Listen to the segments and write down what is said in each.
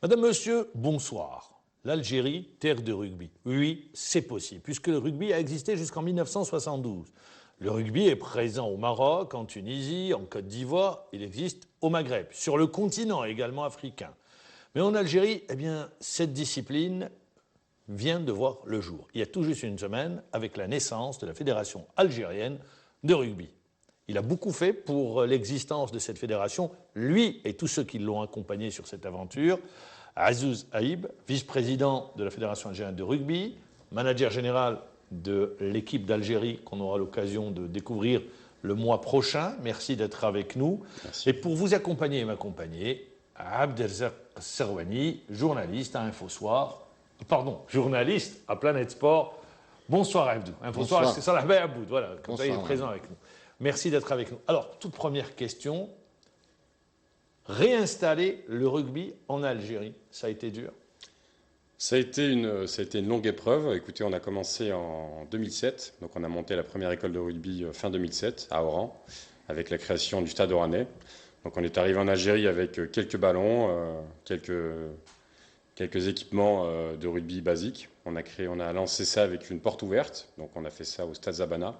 Madame, Monsieur, bonsoir. L'Algérie, terre de rugby. Oui, c'est possible, puisque le rugby a existé jusqu'en 1972. Le rugby est présent au Maroc, en Tunisie, en Côte d'Ivoire, il existe au Maghreb, sur le continent également africain. Mais en Algérie, eh bien, cette discipline vient de voir le jour. Il y a tout juste une semaine, avec la naissance de la Fédération algérienne de rugby. Il a beaucoup fait pour l'existence de cette fédération, lui et tous ceux qui l'ont accompagné sur cette aventure. Azouz Aïb, vice-président de la Fédération algérienne de rugby, manager général de l'équipe d'Algérie qu'on aura l'occasion de découvrir le mois prochain. Merci d'être avec nous. Merci. Et pour vous accompagner et m'accompagner, Abdelzak Serwani, journaliste à Infosoir, journaliste à Planète Sport. Bonsoir Abdou. Infosoir, c'est Salah Aboud, voilà, comme ça il est présent avec nous. Merci d'être avec nous. Alors, toute première question. Réinstaller le rugby en Algérie, ça a été dur? Ça a été une longue épreuve. Écoutez, on a commencé en 2007. Donc, on a monté la première école de rugby fin 2007 à Oran, avec la création du Stade Oranais. Donc, on est arrivé en Algérie avec quelques ballons, quelques équipements de rugby basiques. On a lancé ça avec une porte ouverte. Donc, on a fait ça au Stade Zabana,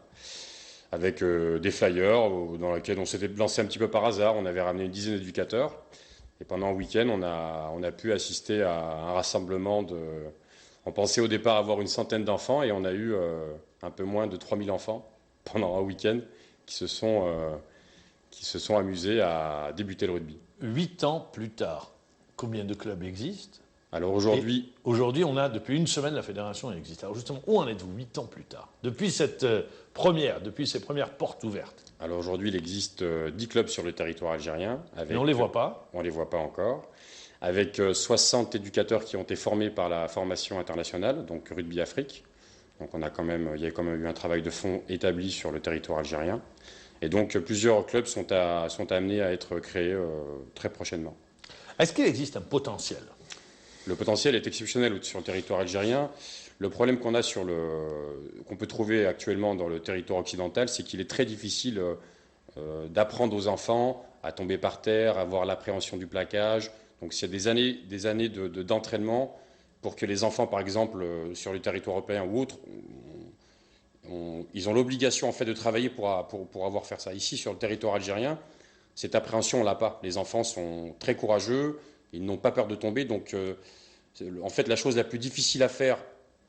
avec des flyers dans lesquels on s'était lancé un petit peu par hasard. On avait ramené une dizaine d'éducateurs. Et pendant un week-end, on a pu assister à un rassemblement de... On pensait au départ avoir une centaine d'enfants et on a eu un peu moins de 3000 enfants pendant un week-end qui se sont amusés à débuter le rugby. 8 ans plus tard, combien de clubs existent? Alors aujourd'hui... Aujourd'hui, on a, depuis une semaine, la fédération existe. Alors justement, où en êtes-vous 8 ans plus tard? Depuis ces premières portes ouvertes. Alors aujourd'hui, il existe 10 clubs sur le territoire algérien. Mais on ne les voit pas. On ne les voit pas encore. Avec 60 éducateurs qui ont été formés par la formation internationale, donc Rugby Afrique. Donc il y a quand même eu un travail de fond établi sur le territoire algérien. Et donc plusieurs clubs sont amenés à être créés très prochainement. Est-ce qu'il existe un potentiel? Le potentiel est exceptionnel sur le territoire algérien. Le problème qu'on peut trouver actuellement dans le territoire occidental, c'est qu'il est très difficile d'apprendre aux enfants à tomber par terre, à avoir l'appréhension du plaquage. Donc il y a des années d'entraînement pour que les enfants, par exemple, sur le territoire européen ou autre, ils ont l'obligation en fait de travailler pour avoir faire ça. Ici, sur le territoire algérien, cette appréhension, on l'a pas. Les enfants sont très courageux, ils n'ont pas peur de tomber. Donc en fait, la chose la plus difficile à faire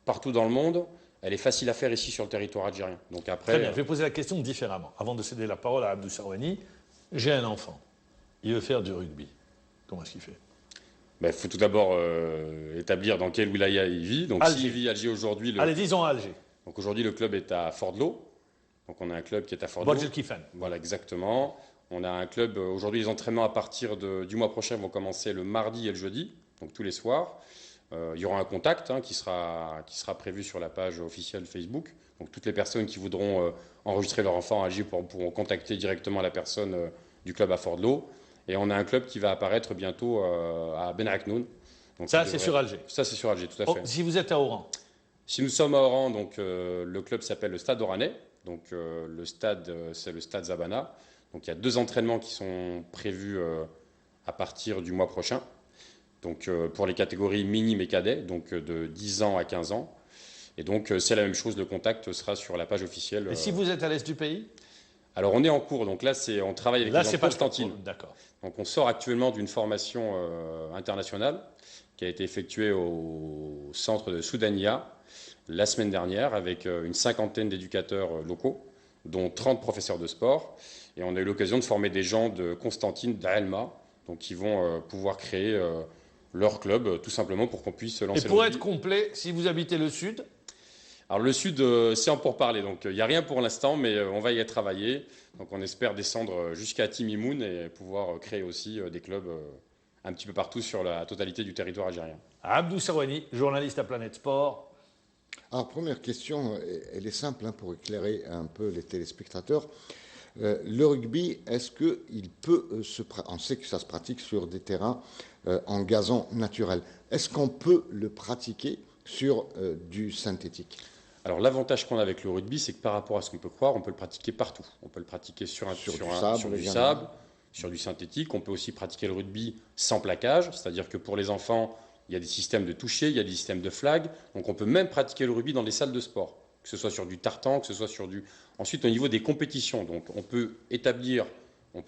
partout dans le monde, elle est facile à faire ici sur le territoire algérien. Donc après, très bien, je vais poser la question différemment. Avant de céder la parole à Abdou Serwani, j'ai un enfant, il veut faire du rugby. Comment est-ce qu'il fait? Il faut tout d'abord établir dans quelle wilaya il vit. Donc Alger. S'il vit à Alger aujourd'hui... Allez, disons à Alger. Donc aujourd'hui, le club est à Fort-de-L'Eau. Donc on a un club qui est à Fort-de-L'Eau. Bodjel-Kifan. Voilà, exactement. On a un club, aujourd'hui les entraînements à partir du mois prochain vont commencer le mardi et le jeudi, donc tous les soirs. Il y aura un contact qui sera prévu sur la page officielle Facebook. Donc toutes les personnes qui voudront enregistrer leur enfant à Alger pourront contacter directement la personne du club à Fort-de-L'Eau. Et on a un club qui va apparaître bientôt à Ben Aknoun. Donc ça, c'est sur Alger. Ça, c'est sur Alger, tout à fait. Si vous êtes à Oran? Si nous sommes à Oran, donc le club s'appelle le Stade Oranais. Donc le stade, c'est le Stade Zabana. Donc il y a 2 entraînements qui sont prévus à partir du mois prochain. Donc pour les catégories minimes et cadets, donc de 10 ans à 15 ans. Et donc c'est la même chose, le contact sera sur la page officielle. Et si vous êtes à l'est du pays? Alors on est en cours, donc là on travaille avec les enfants Constantine. D'accord. Donc on sort actuellement d'une formation internationale qui a été effectuée au centre de Soudania la semaine dernière avec une cinquantaine d'éducateurs locaux, dont 30 professeurs de sport. Et on a eu l'occasion de former des gens de Constantine, d'Aelma, donc qui vont pouvoir créer leur club, tout simplement pour qu'on puisse se lancer. Et pour être complet, si vous habitez le sud? Alors le sud, c'est en pourparlers, donc il n'y a rien pour l'instant, mais on va y travailler. Donc on espère descendre jusqu'à Timimoun et pouvoir créer aussi des clubs un petit peu partout sur la totalité du territoire algérien. Abdou Serwani, journaliste à Planète Sport. Alors première question, elle est simple pour éclairer un peu les téléspectateurs. Le rugby, est-ce qu'il peut on sait que ça se pratique sur des terrains en gazon naturel. Est-ce qu'on peut le pratiquer sur du synthétique? Alors l'avantage qu'on a avec le rugby, c'est que par rapport à ce qu'on peut croire, on peut le pratiquer partout. On peut le pratiquer sur du sable, sur du synthétique. On peut aussi pratiquer le rugby sans plaquage, c'est-à-dire que pour les enfants, il y a des systèmes de toucher, il y a des systèmes de flag. Donc on peut même pratiquer le rugby dans des salles de sport, que ce soit sur du tartan, que ce soit sur du... Ensuite, au niveau des compétitions, donc on peut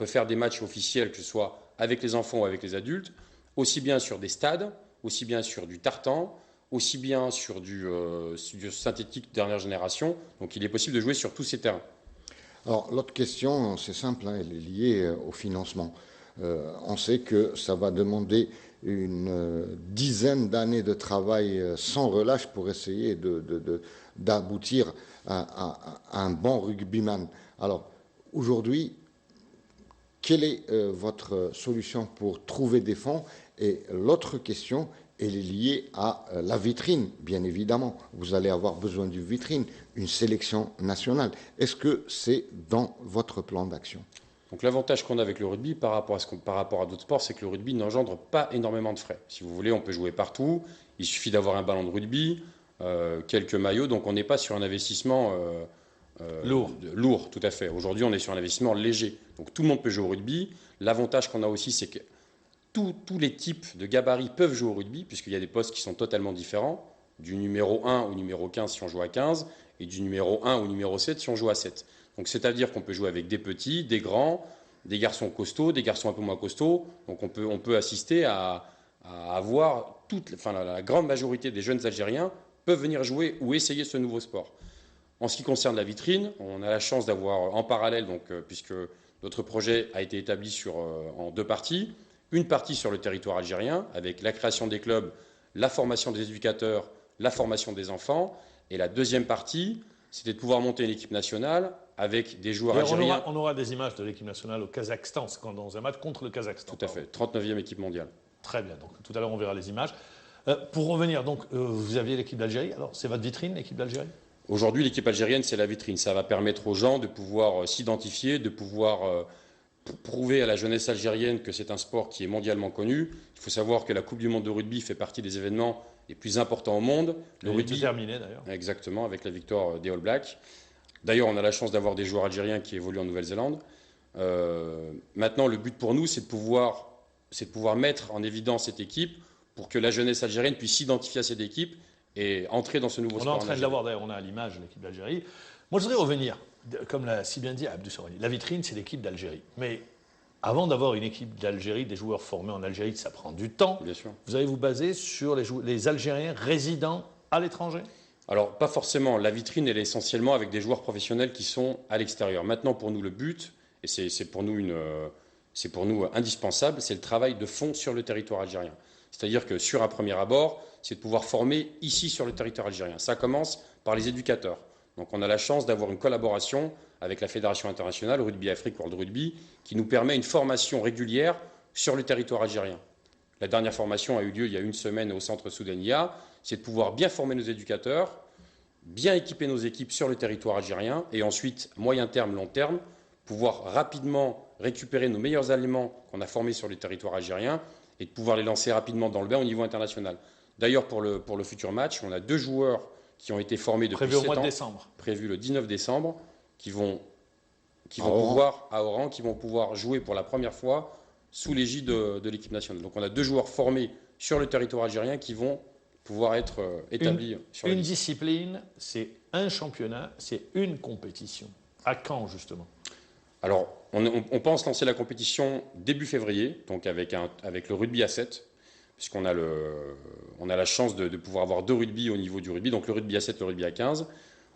faire des matchs officiels, que ce soit avec les enfants ou avec les adultes, aussi bien sur des stades, aussi bien sur du tartan, aussi bien sur du synthétique dernière génération. Donc il est possible de jouer sur tous ces terrains. Alors l'autre question, c'est simple, hein, elle est liée au financement. On sait que ça va demander une dizaine d'années de travail sans relâche pour essayer d'aboutir à un bon rugbyman. Alors aujourd'hui, quelle est votre solution pour trouver des fonds? Et l'autre question, elle est liée à la vitrine, bien évidemment. Vous allez avoir besoin d'une vitrine, une sélection nationale. Est-ce que c'est dans votre plan d'action? Donc l'avantage qu'on a avec le rugby par rapport à d'autres sports, c'est que le rugby n'engendre pas énormément de frais. Si vous voulez, on peut jouer partout. Il suffit d'avoir un ballon de rugby, quelques maillots. Donc on n'est pas sur un investissement lourd, tout à fait. Aujourd'hui, on est sur un investissement léger. Donc tout le monde peut jouer au rugby. L'avantage qu'on a aussi, c'est que tous les types de gabarits peuvent jouer au rugby, puisqu'il y a des postes qui sont totalement différents, du numéro 1 au numéro 15 si on joue à 15, et du numéro 1 au numéro 7 si on joue à 7. Donc c'est-à-dire qu'on peut jouer avec des petits, des grands, des garçons costauds, des garçons un peu moins costauds. Donc on peut assister à avoir la grande majorité des jeunes Algériens peuvent venir jouer ou essayer ce nouveau sport. En ce qui concerne la vitrine, on a la chance d'avoir en parallèle, puisque notre projet a été établi en deux parties, une partie sur le territoire algérien, avec la création des clubs, la formation des éducateurs, la formation des enfants. Et la deuxième partie, c'était de pouvoir monter une équipe nationale avec des joueurs algériens. On aura des images de l'équipe nationale au Kazakhstan, c'est dans un match contre le Kazakhstan. Tout à fait, 39e équipe mondiale. Très bien, donc tout à l'heure on verra les images. Pour revenir, vous aviez l'équipe d'Algérie, alors c'est votre vitrine, l'équipe d'Algérie? Aujourd'hui, l'équipe algérienne, c'est la vitrine. Ça va permettre aux gens de pouvoir s'identifier, de pouvoir prouver à la jeunesse algérienne que c'est un sport qui est mondialement connu. Il faut savoir que la Coupe du monde de rugby fait partie des événements les plus importants au monde. Le rugby terminé d'ailleurs. Exactement, avec la victoire des All Blacks. D'ailleurs, on a la chance d'avoir des joueurs algériens qui évoluent en Nouvelle-Zélande. Maintenant, le but pour nous, c'est de pouvoir mettre en évidence cette équipe pour que la jeunesse algérienne puisse s'identifier à cette équipe et entrer dans ce nouveau sport. On est en train de l'avoir d'ailleurs, on a à l'image l'équipe d'Algérie. Moi, je voudrais revenir, comme l'a si bien dit Abdou Sorani, la vitrine, c'est l'équipe d'Algérie. Mais avant d'avoir une équipe d'Algérie, des joueurs formés en Algérie, ça prend du temps. Bien sûr. Vous allez vous baser sur les Algériens résidant à l'étranger? Alors, pas forcément. La vitrine, elle est essentiellement avec des joueurs professionnels qui sont à l'extérieur. Maintenant, pour nous, le but, et c'est pour nous indispensable, c'est le travail de fond sur le territoire algérien. C'est-à-dire que sur un premier abord, c'est de pouvoir former ici sur le territoire algérien. Ça commence par les éducateurs. Donc on a la chance d'avoir une collaboration avec la Fédération internationale Rugby Afrique World Rugby qui nous permet une formation régulière sur le territoire algérien. La dernière formation a eu lieu il y a une semaine au centre Soudania. C'est de pouvoir bien former nos éducateurs, bien équiper nos équipes sur le territoire algérien et ensuite, moyen terme, long terme, pouvoir rapidement récupérer nos meilleurs éléments qu'on a formés sur le territoire algérien et de pouvoir les lancer rapidement dans le bain au niveau international. D'ailleurs, pour le futur match, on a 2 joueurs qui ont été formés depuis 7 ans. Prévu au mois de décembre. Prévu le 19 décembre, qui vont pouvoir jouer pour la première fois sous l'égide de l'équipe nationale. Donc on a 2 joueurs formés sur le territoire algérien qui vont pouvoir être établis sur une discipline, c'est un championnat, c'est une compétition. À quand, justement? Alors, on pense lancer la compétition début février, donc avec le rugby à 7, puisqu'on a la chance de pouvoir avoir 2 rugby au niveau du rugby, donc le rugby à 7, le rugby à 15.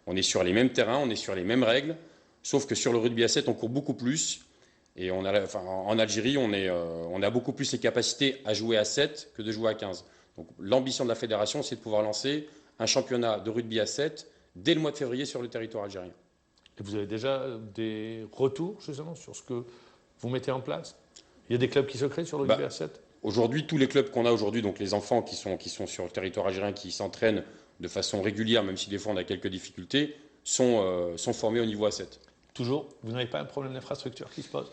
On est sur les mêmes terrains, on est sur les mêmes règles, sauf que sur le rugby à 7, on court beaucoup plus. Et en Algérie, on a beaucoup plus les capacités à jouer à 7 que de jouer à 15. Donc l'ambition de la fédération, c'est de pouvoir lancer un championnat de rugby à 7 dès le mois de février sur le territoire algérien. Et vous avez déjà des retours, justement, sur ce que vous mettez en place? Il y a des clubs qui se créent sur le rugby à 7? Aujourd'hui, tous les clubs qu'on a aujourd'hui, donc les enfants qui sont sur le territoire algérien, qui s'entraînent de façon régulière, même si des fois on a quelques difficultés, sont formés au niveau A7. Toujours, vous n'avez pas un problème d'infrastructure qui se pose?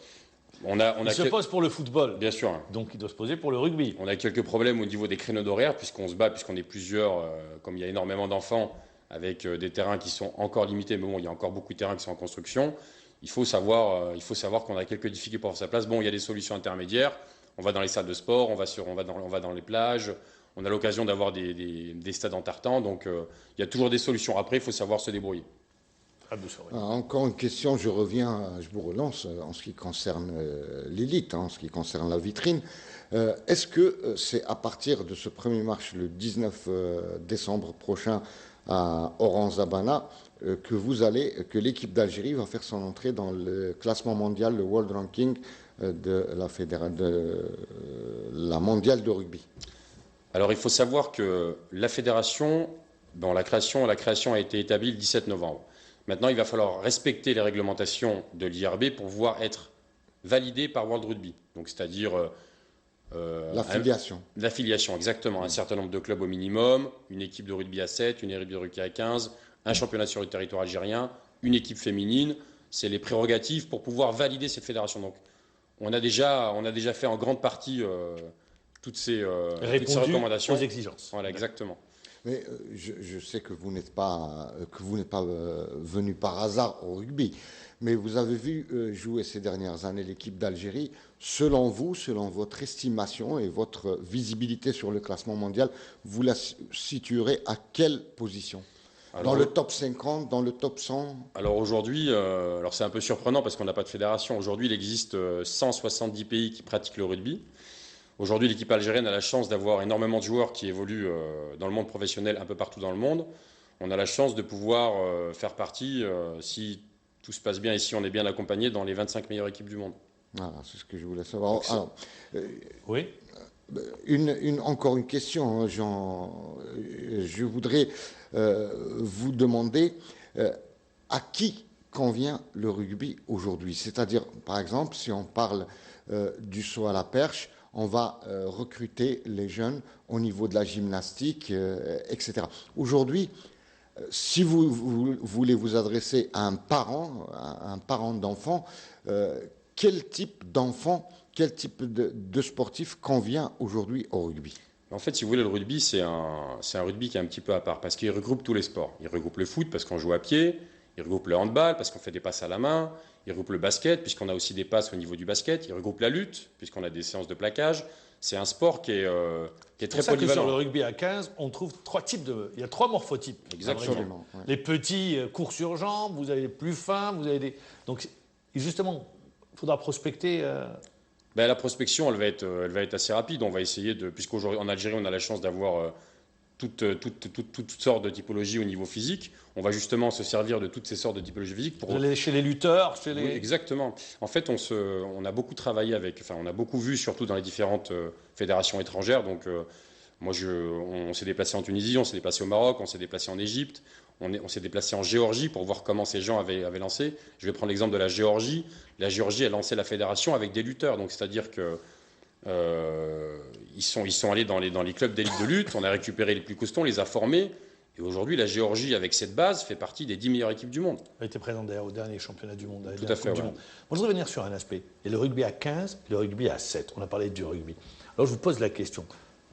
Il se pose pour le football. Bien sûr. Donc il doit se poser pour le rugby. On a quelques problèmes au niveau des créneaux d'horaire, puisqu'on est plusieurs, comme il y a énormément d'enfants, avec des terrains qui sont encore limités, mais bon, il y a encore beaucoup de terrains qui sont en construction. il faut savoir qu'on a quelques difficultés pour faire sa place. Bon, il y a des solutions intermédiaires. On va dans les salles de sport, on va dans les plages. On a l'occasion d'avoir des stades en tartan. Donc, il y a toujours des solutions. Après, il faut savoir se débrouiller. Encore une question, je vous relance en ce qui concerne l'élite, en ce qui concerne la vitrine. Est-ce que c'est à partir de ce premier match, le 19 décembre prochain à Oran-Zabana, que l'équipe d'Algérie va faire son entrée dans le classement mondial, le World Ranking de la mondiale de rugby? Alors, il faut savoir que la fédération, la création a été établie le 17 novembre. Maintenant, il va falloir respecter les réglementations de l'IRB pour pouvoir être validé par World Rugby. Donc, c'est-à-dire l'affiliation. L'affiliation, exactement. Un certain nombre de clubs au minimum, une équipe de rugby à 7, une équipe de rugby à 15, un championnat sur le territoire algérien, une équipe féminine. C'est les prérogatives pour pouvoir valider cette fédération. Donc, on a déjà fait en grande partie toutes ces recommandations. Aux exigences. Voilà, exactement. Mais je sais que vous n'êtes pas venu par hasard au rugby, mais vous avez vu jouer ces dernières années l'équipe d'Algérie. Selon vous, selon votre estimation et votre visibilité sur le classement mondial, vous la situerez à quelle position? Dans le top 50, dans le top 100? Alors aujourd'hui, c'est un peu surprenant parce qu'on n'a pas de fédération. Aujourd'hui, il existe 170 pays qui pratiquent le rugby. Aujourd'hui, l'équipe algérienne a la chance d'avoir énormément de joueurs qui évoluent dans le monde professionnel un peu partout dans le monde. On a la chance de pouvoir faire partie, si tout se passe bien et si on est bien accompagné, dans les 25 meilleures équipes du monde. Voilà, c'est ce que je voulais savoir. Alors, oui. Encore une question, hein, je voudrais vous demander à qui convient le rugby aujourd'hui? C'est-à-dire, par exemple, si on parle du saut à la perche, on va recruter les jeunes au niveau de la gymnastique, etc. Aujourd'hui, si vous voulez vous adresser à un parent d'enfant, quel type d'enfant, quel type de sportif convient aujourd'hui au rugby? En fait, si vous voulez, le rugby, c'est un rugby qui est un petit peu à part parce qu'il regroupe tous les sports. Il regroupe le foot parce qu'on joue à pied, il regroupe le handball parce qu'on fait des passes à la main, il regroupe le basket puisqu'on a aussi des passes au niveau du basket, il regroupe la lutte puisqu'on a des séances de plaquage. C'est un sport qui est très polyvalent. Que sur le rugby à 15, on trouve il y a 3 morphotypes. Exactement. Ouais. Les petits courent sur jambes, vous avez les plus fins, vous avez des... Donc, justement, il faudra prospecter... La prospection, elle va être assez rapide. On va essayer puisqu'aujourd'hui en Algérie, on a la chance d'avoir toutes sortes de typologies au niveau physique. On va justement se servir de toutes ces sortes de typologies physiques pour... Vous allez chez les lutteurs, Oui, exactement. En fait, on a beaucoup travaillé on a beaucoup vu, surtout dans les différentes fédérations étrangères. Donc, on s'est déplacé en Tunisie, on s'est déplacé au Maroc, on s'est déplacé en Égypte, on s'est déplacé en Géorgie pour voir comment ces gens avaient lancé. Je vais prendre l'exemple de la Géorgie. La Géorgie a lancé la fédération avec des lutteurs. Donc, c'est-à-dire que ils sont allés dans les clubs d'élite de lutte, on a récupéré les plus costauds, on les a formés. Et aujourd'hui, la Géorgie, avec cette base, fait partie des 10 meilleures équipes du monde. Elle a été présente d'ailleurs au dernier championnat du monde. Tout à fait, ouais. Moi, je voudrais revenir sur un aspect. Et le rugby à 15 et le rugby à 7. On a parlé du rugby. Alors, je vous pose la question.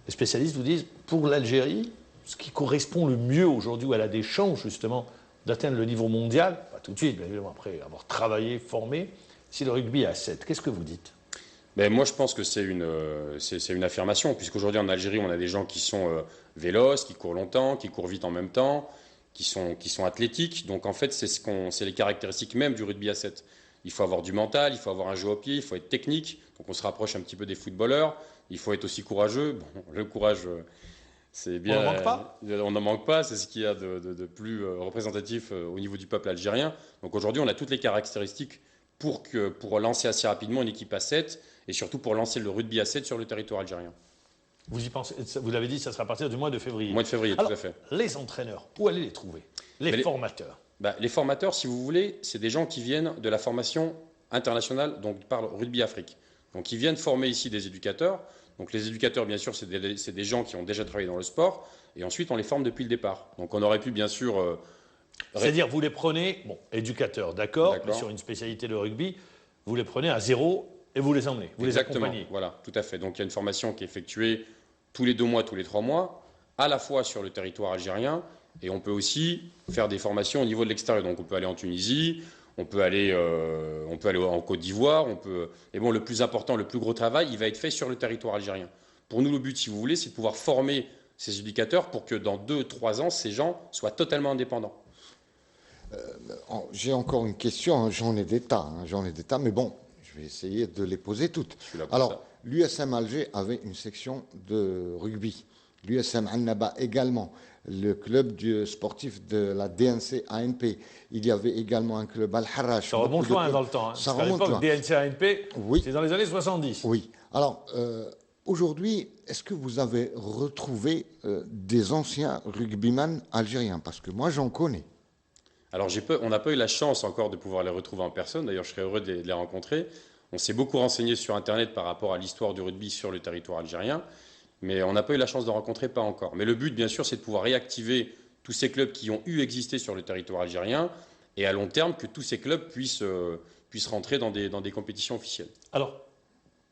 Les spécialistes vous disent, pour l'Algérie, ce qui correspond le mieux aujourd'hui, où elle a des chances, justement, d'atteindre le niveau mondial, pas tout de suite, bien évidemment, après avoir travaillé, formé, c'est le rugby à 7. Qu'est-ce que vous dites? Moi, je pense que c'est une affirmation, puisqu'aujourd'hui en Algérie, on a des gens qui sont véloces, qui courent longtemps, qui courent vite en même temps, qui sont athlétiques. Donc en fait, c'est les caractéristiques mêmes du rugby à 7. Il faut avoir du mental, il faut avoir un jeu au pied, il faut être technique. Donc on se rapproche un petit peu des footballeurs. Il faut être aussi courageux. Bon, le courage, c'est bien. On n'en manque pas. On n'en manque pas. C'est ce qu'il y a de plus représentatif au niveau du peuple algérien. Donc aujourd'hui, on a toutes les caractéristiques pour lancer assez rapidement une équipe à 7 et surtout pour lancer le rugby à 7 sur le territoire algérien. Vous y pensez, vous l'avez dit, ça sera à partir du mois de février. Mois de février, alors, tout à fait. Les entraîneurs, où allez les trouver? Les formateurs. Les formateurs, si vous voulez, c'est des gens qui viennent de la formation internationale, donc par Rugby Afrique. Donc ils viennent former ici des éducateurs. Donc les éducateurs, bien sûr, c'est des gens qui ont déjà travaillé dans le sport. Et ensuite, on les forme depuis le départ. Donc on aurait pu, bien sûr... C'est-à-dire, vous les prenez, éducateurs, d'accord, mais sur une spécialité de rugby, vous les prenez à zéro et vous les emmenez, vous Exactement, les accompagnez. Voilà, tout à fait. Donc il y a une formation qui est effectuée tous les 2 mois, tous les 3 mois, à la fois sur le territoire algérien, et on peut aussi faire des formations au niveau de l'extérieur. Donc on peut aller en Tunisie, On peut aller en Côte d'Ivoire. Et bon, le plus important, le plus gros travail, il va être fait sur le territoire algérien. Pour nous, le but, si vous voulez, c'est de pouvoir former ces éducateurs pour que dans 2-3 ans, ces gens soient totalement indépendants. J'ai encore une question, hein, j'en ai des tas, mais bon, je vais essayer de les poser toutes. Je suis là pour Alors, ça. l'USM Alger avait une section de rugby. L'USM Annaba également. Le club sportif de la DNC ANP. Il y avait également un club Al-Harrach. Ça remonte loin dans le temps. Hein, Ça parce qu'à remonte loin. l'époque, DNC-ANP, Oui. c'est dans les années 70. Oui. Alors, aujourd'hui, est-ce que vous avez retrouvé des anciens rugbyman algériens? Parce que moi, j'en connais. Alors, on n'a pas eu la chance encore de pouvoir les retrouver en personne. D'ailleurs, je serais heureux de les rencontrer. On s'est beaucoup renseigné sur Internet par rapport à l'histoire du rugby sur le territoire algérien, mais on n'a pas eu la chance de rencontrer, pas encore. Mais le but, bien sûr, c'est de pouvoir réactiver tous ces clubs qui ont existé sur le territoire algérien et à long terme que tous ces clubs puissent rentrer dans des compétitions officielles. Alors,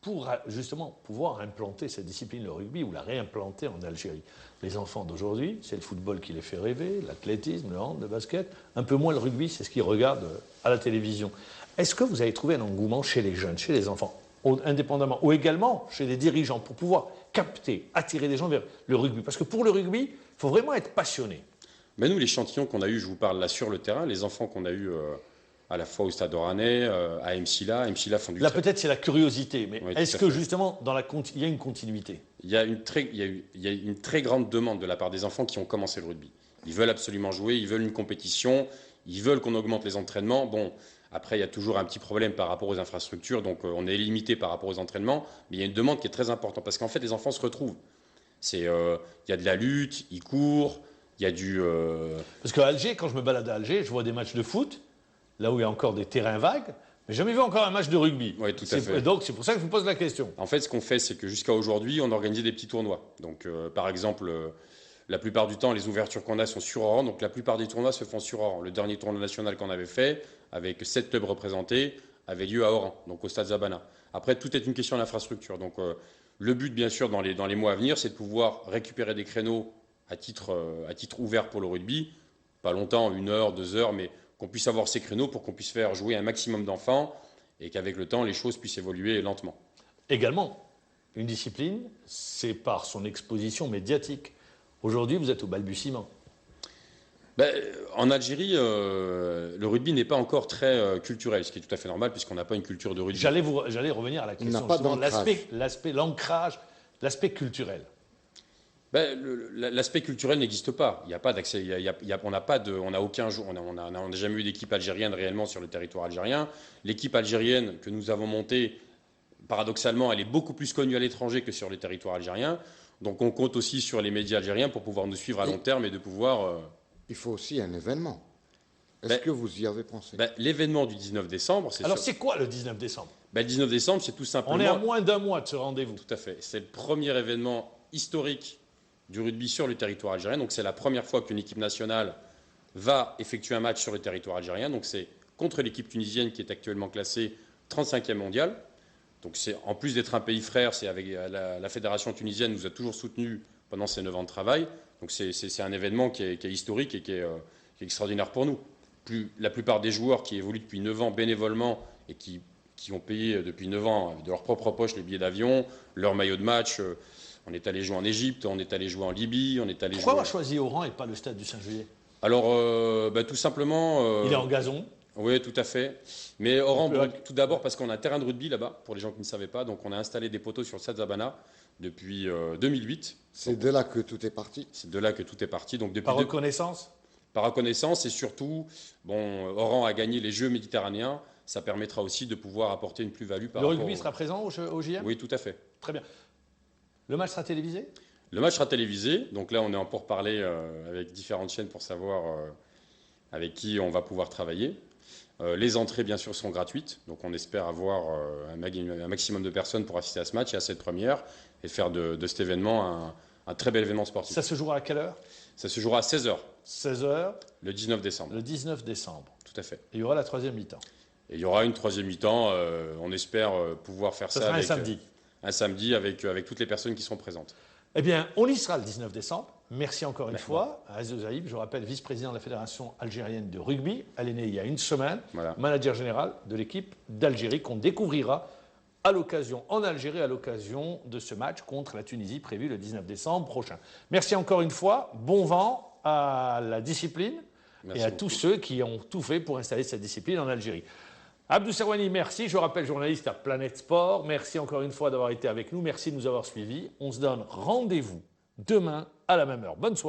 pour justement pouvoir implanter cette discipline, le rugby, ou la réimplanter en Algérie, les enfants d'aujourd'hui, c'est le football qui les fait rêver, l'athlétisme, le hand, le basket, un peu moins le rugby, c'est ce qu'ils regardent à la télévision. Est-ce que vous avez trouvé un engouement chez les jeunes, chez les enfants, indépendamment, ou également chez les dirigeants, pour pouvoir capter, attirer des gens vers le rugby? Parce que pour le rugby, il faut vraiment être passionné. Mais nous, l'échantillon qu'on a eu, je vous parle là sur le terrain, les enfants qu'on a eu à la fois au Stade Oranais, à Msila font du Là, peut-être c'est la curiosité, mais oui, est-ce que justement, il y a une continuité? Il y a une très grande demande de la part des enfants qui ont commencé le rugby. Ils veulent absolument jouer, ils veulent une compétition, ils veulent qu'on augmente les entraînements. Bon, après, il y a toujours un petit problème par rapport aux infrastructures, donc on est limité par rapport aux entraînements, mais il y a une demande qui est très importante, parce qu'en fait, les enfants se retrouvent. Il y a de la lutte, ils courent, il y a du... Parce qu'à Alger, quand je me balade à Alger, je vois des matchs de foot, là où il y a encore des terrains vagues, mais jamais vu encore un match de rugby. Oui, tout à fait. Donc, c'est pour ça que je vous pose la question. En fait, ce qu'on fait, c'est que jusqu'à aujourd'hui, on organisait des petits tournois. Donc, par exemple, la plupart du temps, les ouvertures qu'on a sont sur Oran. Donc, la plupart des tournois se font sur Oran. Le dernier tournoi national qu'on avait fait, avec 7 clubs représentés, avait lieu à Oran, donc au Stade Zabana. Après, tout est une question d'infrastructure. Donc, le but, bien sûr, dans les mois à venir, c'est de pouvoir récupérer des créneaux à titre ouvert pour le rugby. Pas longtemps, 1 heure, 2 heures, mais qu'on puisse avoir ces créneaux pour qu'on puisse faire jouer un maximum d'enfants et qu'avec le temps, les choses puissent évoluer lentement. Également, une discipline, c'est par son exposition médiatique. Aujourd'hui, vous êtes au balbutiement. En Algérie, le rugby n'est pas encore très culturel, ce qui est tout à fait normal puisqu'on n'a pas une culture de rugby. J'allais revenir à la question, l'aspect culturel. L'aspect culturel n'existe pas. Il n'y a pas d'accès. On n'a aucun jour. On n'a jamais eu d'équipe algérienne réellement sur le territoire algérien. L'équipe algérienne que nous avons montée, paradoxalement, elle est beaucoup plus connue à l'étranger que sur le territoire algérien. Donc on compte aussi sur les médias algériens pour pouvoir nous suivre à long terme et de pouvoir. Il faut aussi un événement. Est-ce que vous y avez pensé? L'événement du 19 décembre, c'est. Alors c'est quoi le 19 décembre? Le 19 décembre, c'est tout simplement. On est à moins d'1 mois de ce rendez-vous. Tout à fait. C'est le premier événement historique du rugby sur le territoire algérien. Donc c'est la première fois qu'une équipe nationale va effectuer un match sur le territoire algérien. Donc c'est contre l'équipe tunisienne qui est actuellement classée 35e mondiale. Donc c'est, en plus d'être un pays frère, c'est avec la fédération tunisienne nous a toujours soutenus pendant ces 9 ans de travail. Donc c'est un événement qui est historique et qui est extraordinaire pour nous. La plupart des joueurs qui évoluent depuis 9 ans bénévolement et qui ont payé depuis 9 ans de leur propre poche les billets d'avion, leur maillot de match. On est allé jouer en Égypte, on est allé jouer en Libye, on est allé Pourquoi jouer... avoir choisi Oran et pas le stade du 5 juillet? Alors, tout simplement... Il est en gazon. Oui, tout à fait. Mais Oran, tout d'abord parce qu'on a un terrain de rugby là-bas, pour les gens qui ne savaient pas. Donc on a installé des poteaux sur le Stade Zabana depuis 2008. C'est de là que tout est parti. C'est de là que tout est parti. Donc, Par reconnaissance? Par reconnaissance, et surtout, Oran a gagné les Jeux méditerranéens. Ça permettra aussi de pouvoir apporter une plus-value par rapport... Le rugby sera présent au JM? Oui, tout à fait. Très bien. Le match sera télévisé? Le match sera télévisé, donc là on est en pourparlers avec différentes chaînes pour savoir avec qui on va pouvoir travailler. Les entrées bien sûr sont gratuites, donc on espère avoir un maximum de personnes pour assister à ce match et à cette première et faire de cet événement un très bel événement sportif. Ça se jouera à quelle heure? Ça se jouera à 16h. 16h. Le 19 décembre. Le 19 décembre. Tout à fait. Et il y aura la troisième mi-temps. Et il y aura une troisième mi-temps, on espère pouvoir faire ça sera avec, un samedi. Un samedi avec toutes les personnes qui seront présentes. Eh bien, on y sera le 19 décembre. Merci encore une fois à Aziz Zaïb, je rappelle, vice-président de la Fédération algérienne de rugby. Elle est née il y a une semaine, manager général de l'équipe d'Algérie qu'on découvrira en Algérie à l'occasion de ce match contre la Tunisie prévu le 19 décembre prochain. Merci encore une fois, bon vent à la discipline et à tous ceux qui ont tout fait pour installer cette discipline en Algérie. Abdou Serwani, merci. Je rappelle, journaliste à Planète Sport. Merci encore une fois d'avoir été avec nous. Merci de nous avoir suivis. On se donne rendez-vous demain à la même heure. Bonne soirée.